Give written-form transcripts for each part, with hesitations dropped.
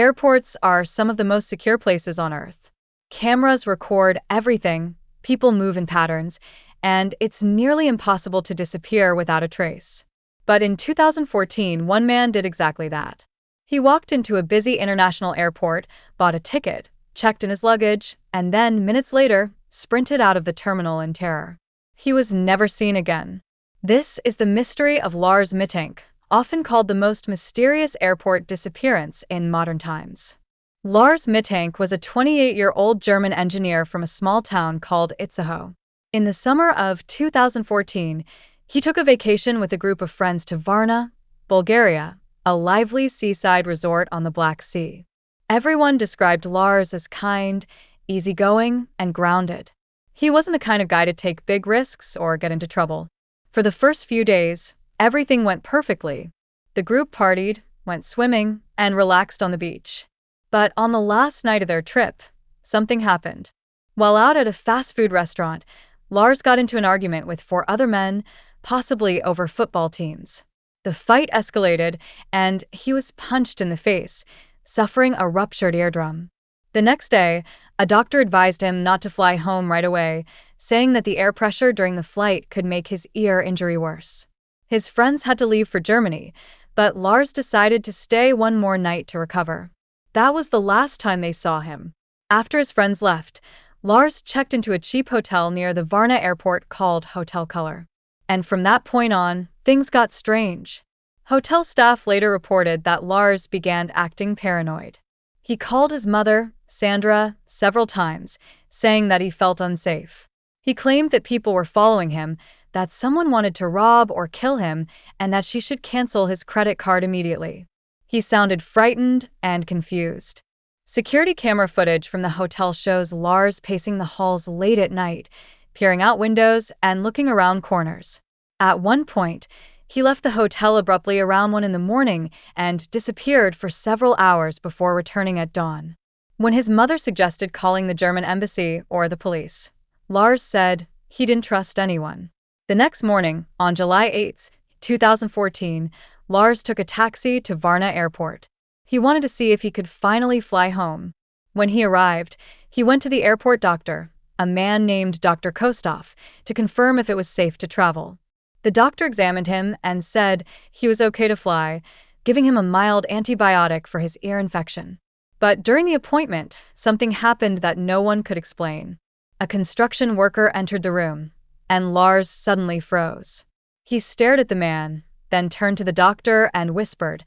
Airports are some of the most secure places on Earth. Cameras record everything, people move in patterns, and it's nearly impossible to disappear without a trace. But in 2014, one man did exactly that. He walked into a busy international airport, bought a ticket, checked in his luggage, and then, minutes later, sprinted out of the terminal in terror. He was never seen again. This is the mystery of Lars Mittank, often called the most mysterious airport disappearance in modern times. Lars Mittank was a 28-year-old German engineer from a small town called Itzehoe. In the summer of 2014, he took a vacation with a group of friends to Varna, Bulgaria, a lively seaside resort on the Black Sea. Everyone described Lars as kind, easygoing, and grounded. He wasn't the kind of guy to take big risks or get into trouble. For the first few days, everything went perfectly. The group partied, went swimming, and relaxed on the beach. But on the last night of their trip, something happened. While out at a fast food restaurant, Lars got into an argument with 4 other men, possibly over football teams. The fight escalated, and he was punched in the face, suffering a ruptured eardrum. The next day, a doctor advised him not to fly home right away, saying that the air pressure during the flight could make his ear injury worse. His friends had to leave for Germany, but Lars decided to stay one more night to recover. That was the last time they saw him. After his friends left, Lars checked into a cheap hotel near the Varna Airport called Hotel Color. And from that point on, things got strange. Hotel staff later reported that Lars began acting paranoid. He called his mother, Sandra, several times, saying that he felt unsafe. He claimed that people were following him, that someone wanted to rob or kill him, and that she should cancel his credit card immediately. He sounded frightened and confused. Security camera footage from the hotel shows Lars pacing the halls late at night, peering out windows and looking around corners. At one point, he left the hotel abruptly around 1 a.m. and disappeared for several hours before returning at dawn. When his mother suggested calling the German embassy or the police, Lars said he didn't trust anyone. The next morning, on July 8, 2014, Lars took a taxi to Varna Airport. He wanted to see if he could finally fly home. When he arrived, he went to the airport doctor, a man named Dr. Kostov, to confirm if it was safe to travel. The doctor examined him and said he was okay to fly, giving him a mild antibiotic for his ear infection. But during the appointment, something happened that no one could explain. A construction worker entered the room, and Lars suddenly froze. He stared at the man, then turned to the doctor and whispered,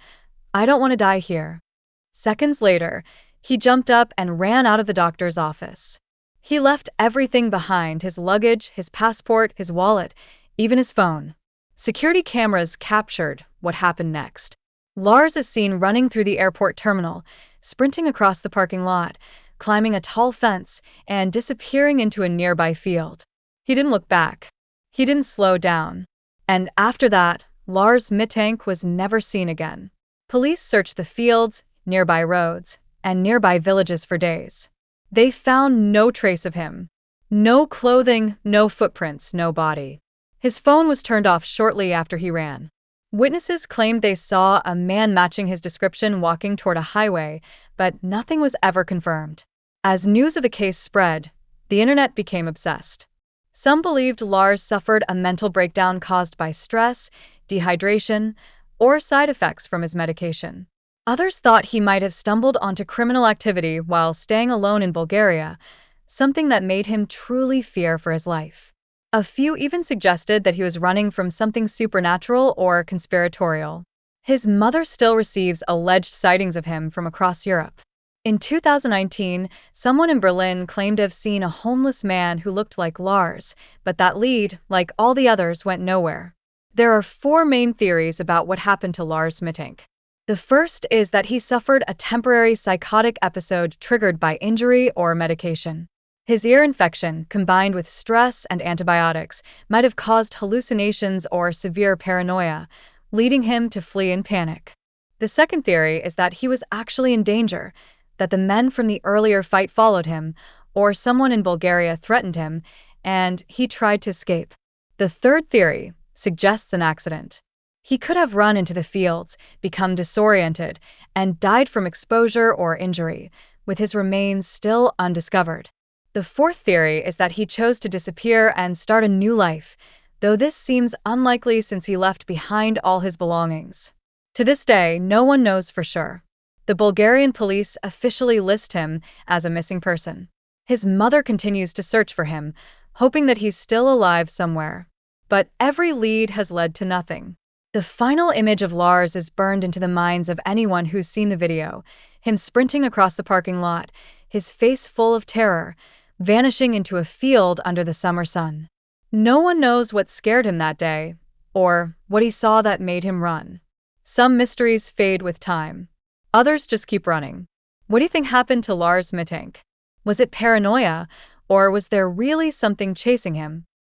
"I don't want to die here." Seconds later, he jumped up and ran out of the doctor's office. He left everything behind: his luggage, his passport, his wallet, even his phone. Security cameras captured what happened next. Lars is seen running through the airport terminal, sprinting across the parking lot, climbing a tall fence, and disappearing into a nearby field. He didn't look back. He didn't slow down. And after that, Lars Mittank was never seen again. Police searched the fields, nearby roads, and nearby villages for days. They found no trace of him. No clothing, no footprints, no body. His phone was turned off shortly after he ran. Witnesses claimed they saw a man matching his description walking toward a highway, but nothing was ever confirmed. As news of the case spread, the internet became obsessed. Some believed Lars suffered a mental breakdown caused by stress, dehydration, or side effects from his medication. Others thought he might have stumbled onto criminal activity while staying alone in Bulgaria, something that made him truly fear for his life. A few even suggested that he was running from something supernatural or conspiratorial. His mother still receives alleged sightings of him from across Europe. In 2019, someone in Berlin claimed to have seen a homeless man who looked like Lars, but that lead, like all the others, went nowhere. There are 4 main theories about what happened to Lars Mittank. The first is that he suffered a temporary psychotic episode triggered by injury or medication. His ear infection, combined with stress and antibiotics, might have caused hallucinations or severe paranoia, leading him to flee in panic. The second theory is that he was actually in danger, that the men from the earlier fight followed him, or someone in Bulgaria threatened him, and he tried to escape. The third theory suggests an accident. He could have run into the fields, become disoriented, and died from exposure or injury, with his remains still undiscovered. The fourth theory is that he chose to disappear and start a new life, though this seems unlikely since he left behind all his belongings. To this day, no one knows for sure. The Bulgarian police officially list him as a missing person. His mother continues to search for him, hoping that he's still alive somewhere. But every lead has led to nothing. The final image of Lars is burned into the minds of anyone who's seen the video, him sprinting across the parking lot, his face full of terror, vanishing into a field under the summer sun. No one knows what scared him that day, or what he saw that made him run. Some mysteries fade with time. Others just keep running. What do you think happened to Lars Mittank? Was it paranoia, or was there really something chasing him?